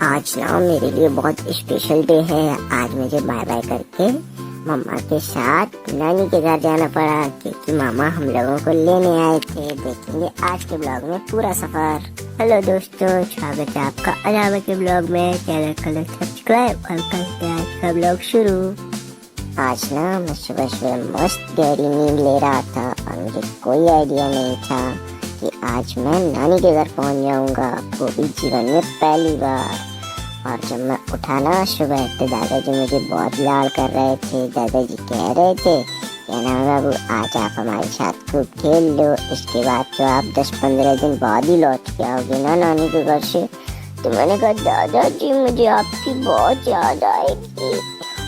आज ना मेरे लिए बहुत स्पेशल डे है। आज मुझे बाय बाय करके मम्मा के साथ नानी के घर जाना पड़ा क्योंकि मामा हम लोगों को लेने आए थे। देखेंगे आज के ब्लॉग में पूरा सफर। हेलो दोस्तों, स्वागत है आपका अलावा के ब्लॉग में। चैनल को सब्सक्राइब और करते हैं आज का ब्लॉग शुरू। आज ना मैं सुबह सुबह मस्त गहरी नींद ले रहा था और मुझे कोई आइडिया नहीं था कि आज मैं नानी के घर पहुंच जाऊंगा, वो भी जीवन में पहली बार। और जब मैं उठा ना सुबह तो दादाजी मुझे बहुत लाड कर रहे थे। दादाजी कह रहे थे कि ना बाबू आज आप हमारे साथ खूब खेल लो, इसके बाद तो आप 10-15 दिन बाद ही लौट के आओगे ना नानी के घर से। तो मैंने कहा दादाजी मुझे आपकी बहुत याद आएगी।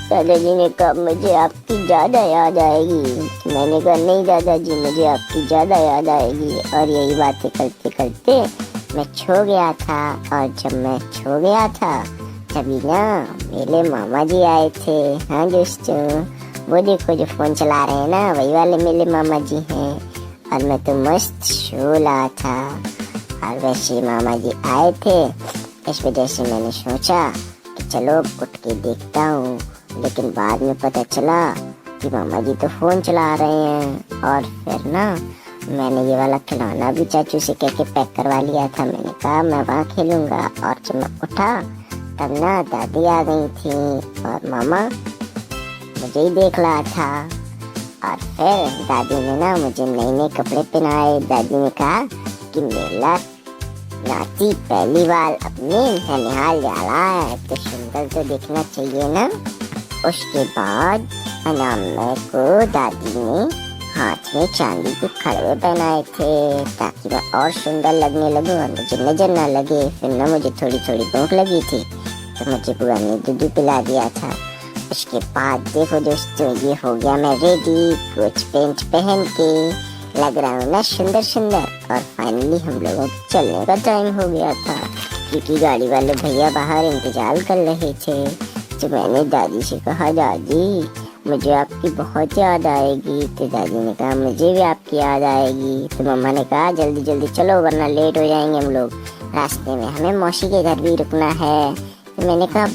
दादाजी ने कहा मुझे आपकी ज़्यादा याद आएगी। तो मैंने कहा नहीं दादाजी मुझे आपकी ज़्यादा याद आएगी। और यही बातें करते करते मैं सो गया था। और जब मैं सो गया था तभी ना मेरे मामा जी आए थे। हाँ दोस्तों, वो देखो जो फोन चला रहे हैं ना, वही वाले मेरे मामा जी हैं। और मैं तो मस्त सो रहा था और वैसे मामा जी आए थे, इस वजह से मैंने सोचा कि चलो उठ के देखता हूँ। लेकिन बाद में पता चला कि मामा जी तो फोन चला रहे हैं। और फिर ना मैंने ये वाला खिलौना भी चाचू से कह के पैक करवा लिया था। मैंने कहा मैं वहाँ खेलूंगा। और जब मैं उठा तब ना दादी आ गई थी और मामा मुझे ही देख रहा था। और फिर दादी ने ना मुझे नए नए कपड़े पहनाए। दादी ने कहा कि मेरा नाती पहली बार अपने ननिहाल जा रहा है तो सुंदर तो दिखना चाहिए ना। उसके बाद अनामिया को दादी ने हाथ में चांदी के खड़वे पहनाए थे ताकि मैं और सुंदर लगने लगूं और मुझे नजर ना लगे। फिर ना मुझे थोड़ी थोड़ी भूख लगी थी तो मुझे बुआ ने दूध पिला दिया था। उसके बाद देखो दोस्तों, ये हो गया मैं रेडी, कोच पेंट पहन के लग रहा हूँ ना सुंदर सुंदर। और फाइनली हम लोगों को चलने का टाइम हो गया था क्योंकि गाड़ी वाले भैया बाहर इंतजार कर रहे थे। तो मैंने दादी से कहा दादी मुझे आपकी बहुत याद आएगी। तो दादी ने कहा मुझे भी आपकी याद आएगी। तो मम्मा ने कहा जल्दी जल्दी चलो वरना लेट हो जाएंगे हम लोग, रास्ते में हमें मौसी के घर भी रुकना है। तो मैंने कहा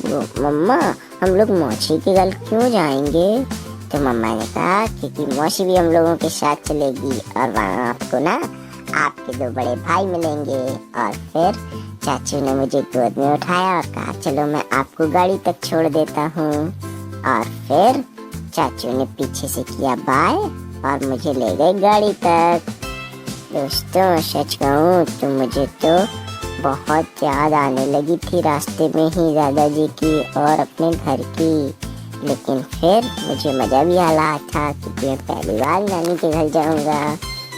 मम्मा हम लोग मौसी के घर क्यों जाएंगे? तो मम्मा ने कहा क्योंकि मौसी भी हम लोगों के साथ चलेगी और वहाँ आपको ना आपके 2 बड़े भाई मिलेंगे। और फिर चाचू ने मुझे गोद में उठाया और कहा चलो मैं आपको गाड़ी तक छोड़ देता हूँ। और फिर चाचू ने पीछे से किया बाय और मुझे ले गए गाड़ी तक। दोस्तों सच कहूँ तो मुझे तो बहुत याद आने लगी थी रास्ते में ही दादाजी की और अपने घर की। लेकिन फिर मुझे मज़ा भी आ रहा था क्योंकि मैं पहली बार नानी के घर जाऊँगा।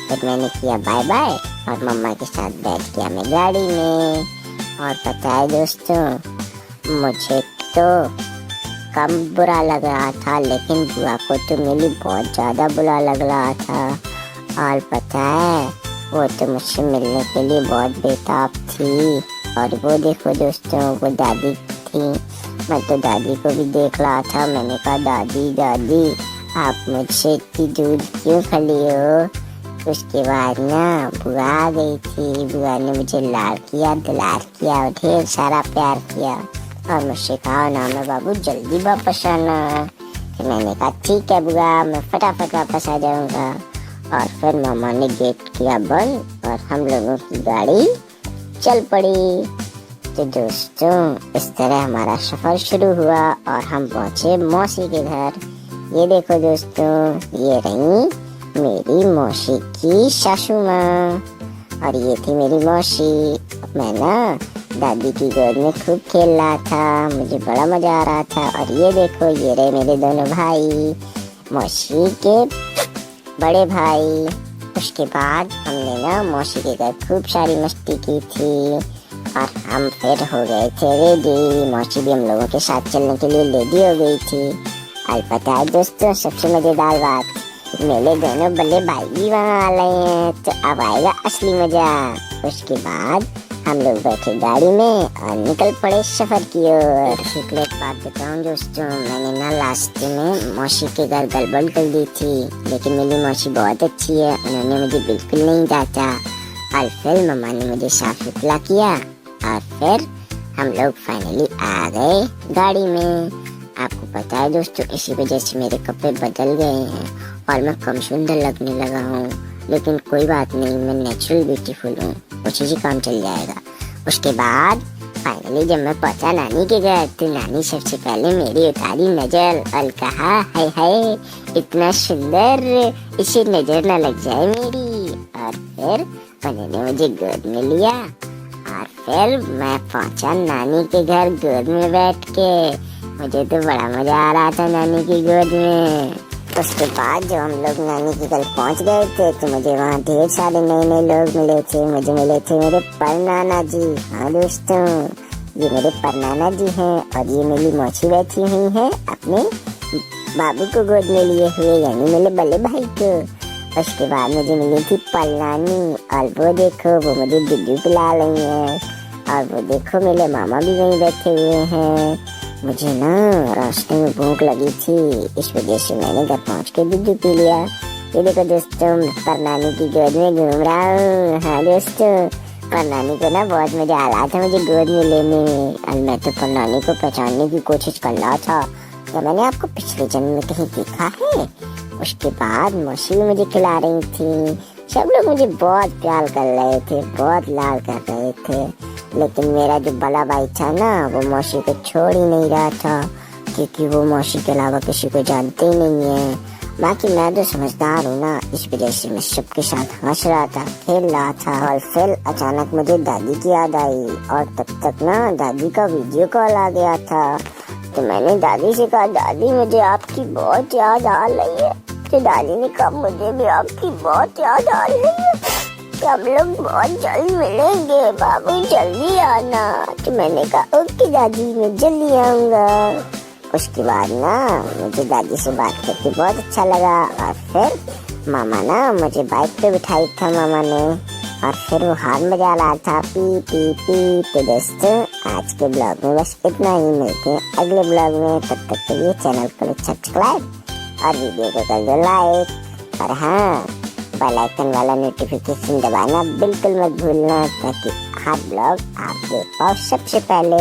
फिर मैंने किया बाय बाय और मम्मा के साथ बैठ गया मैं गाड़ी में। और पता है दोस्तों, मुझे तो कम बुरा लग रहा था लेकिन बुआ को तो मेरी बहुत ज़्यादा बुरा लग रहा था। और पता है वो तो मुझसे मिलने के लिए बहुत बेताब थी। और वो देखो दोस्तों, वो दादी थी। मैं तो दादी को भी देख रहा था। मैंने कहा दादी दादी आप मुझसे इतनी दूर क्यों खड़ी हो? उसके बाद ना बुआ आ गई थी। बुआ ने मुझे लाड किया, दुलार किया और ढेर सारा प्यार किया और मुझसे कहा ना मैं बाबू जल्दी वापस आना। फिर मैंने कहा ठीक है बुआ, मैं फटाफट वापस आ जाऊंगा। और फिर मामा ने गेट किया बंद और हम लोगों की गाड़ी चल पड़ी। तो दोस्तों इस तरह हमारा सफर शुरू हुआ और हम पहुंचे मौसी के घर। ये देखो दोस्तों, ये रही मेरी मौसी की सासू माँ और ये थी मेरी मौसी। मैं ना दादी की गोद में खूब खेल रहा था, मुझे बड़ा मजा आ रहा था। और ये देखो ये रहे मेरे दोनों भाई, मौसी के बड़े भाई। उसके बाद हमने ना मौसी के घर खूब सारी मस्ती की थी और हम फिर हो गए थे रेडी। मौसी भी हम लोगों के साथ चलने के लिए रेडी हो गई थी। और पता है दोस्तों सबसे मजेदार बात, मेरे दोनों बड़े भाई भी वहाँ आ रहे हैं तो अब आएगा असली मजा। उसके बाद हम लोग बैठे गाड़ी में और निकल पड़े सफर की ओर। एक बात बताऊं दोस्तों, मैंने ना रास्ते में मौसी के घर गड़बड़ कर दी थी। लेकिन मेरी मौसी बहुत अच्छी है, उन्होंने मुझे बिल्कुल नहीं डांटा। और फिर मम्मा ने मुझे साफ सुथरा किया और फिर हम लोग फाइनली आ गए गाड़ी में। आपको पता है दोस्तों, इसी वजह से मेरे कपड़े बदल गए हैं और मैं कम सुंदर लगने लगा हूँ, लेकिन कोई बात नहीं, मैं नेचुरल ब्यूटीफुल हूँ, उसी से काम चल जाएगा। उसके बाद फाइनली जब मैं पहुंचा नानी के घर, तो नानी सबसे पहले मेरी उतारी नजर और कहा, हाय हाय इतना सुंदर, इसे नजर न लग जाए मेरी। और फिर उन्होंने मुझे गोद में लिया और फिर मैं पहुंचा नानी के घर गोद में बैठ के। मुझे तो बड़ा मजा आ रहा था नानी की गोद में। उसके बाद जब हम लोग नानी के घर पहुंच गए थे, तो मुझे वहाँ ढेर सारे नए नए लोग मिले थे। मुझे मिले थे मेरे परनाना जी। हाँ दोस्तों, ये मेरे परनाना जी हैं और ये मेरी मौसी बैठी हुई है अपने बाबू को गोद में लिए हुए, यानी मेरे बड़े भाई को। उसके बाद मुझे मिली थी पलनानी और वो देखो वो मुझे दुद्धू पिला रही है। और वो देखो मेरे मामा भी वहीं बैठे हुए हैं। मुझे ना रास्ते में भूख लगी थी, इस वजह से मैंने घर पहुँच के दुद्धू पी लिया। ये देखो दोस्तों, परनानी की गोद में घूम रहा हूँ। हाँ दोस्तों, परनानी को ना बहुत मजा आ रहा था मुझे गोद में लेने में, और मैं तो परनानी को पहचानने की कोशिश कर रहा था कि मैंने आपको पिछले जन्म में कहीं देखा है। उसके बाद मौसी भी मुझे खिला रही थी। सब लोग मुझे बहुत प्यार कर रहे थे, बहुत लाड कर रहे थे, लेकिन मेरा जो बड़ा भाई था ना, वो मौसी को छोड़ ही नहीं रहा था, क्योंकि वो मौसी के अलावा किसी को जानते ही नहीं है। बाकी मैं तो समझदार हूँ ना, इस वजह से मैं सबके साथ हंस रहा था, खेल रहा था। और फिर अचानक मुझे दादी की याद आई, और तब तक ना दादी का वीडियो कॉल आ गया था। तो मैंने दादी से कहा, दादी मुझे आपकी बहुत याद आ रही है। तो दादी ने कहा, मुझे भी आपकी बहुत याद आ रही है, हम लोग बहुत जल्द मिलेंगे, बाबू जल्दी आना। तो मैंने कहा, ओके दादी मैं जल्दी आऊँगा। उसके बाद ना मुझे दादी से बात करके बहुत अच्छा लगा। और फिर मामा ना मुझे बाइक पे बिठाई था मामा ने, और फिर वो हार्न बजा रहा था, पी पी पी। तो दोस्तों, आज के ब्लॉग में बस इतना ही। मिलते हैं अगले ब्लॉग में, तब तक के लिए चैनल को सब्सक्राइब और वीडियो को कर दो लाइक। और हाँ, बेल आइकन वाला नोटिफिकेशन दबाना बिल्कुल मत भूलना, ताकि हर ब्लॉग आप देख पाओ सबसे पहले।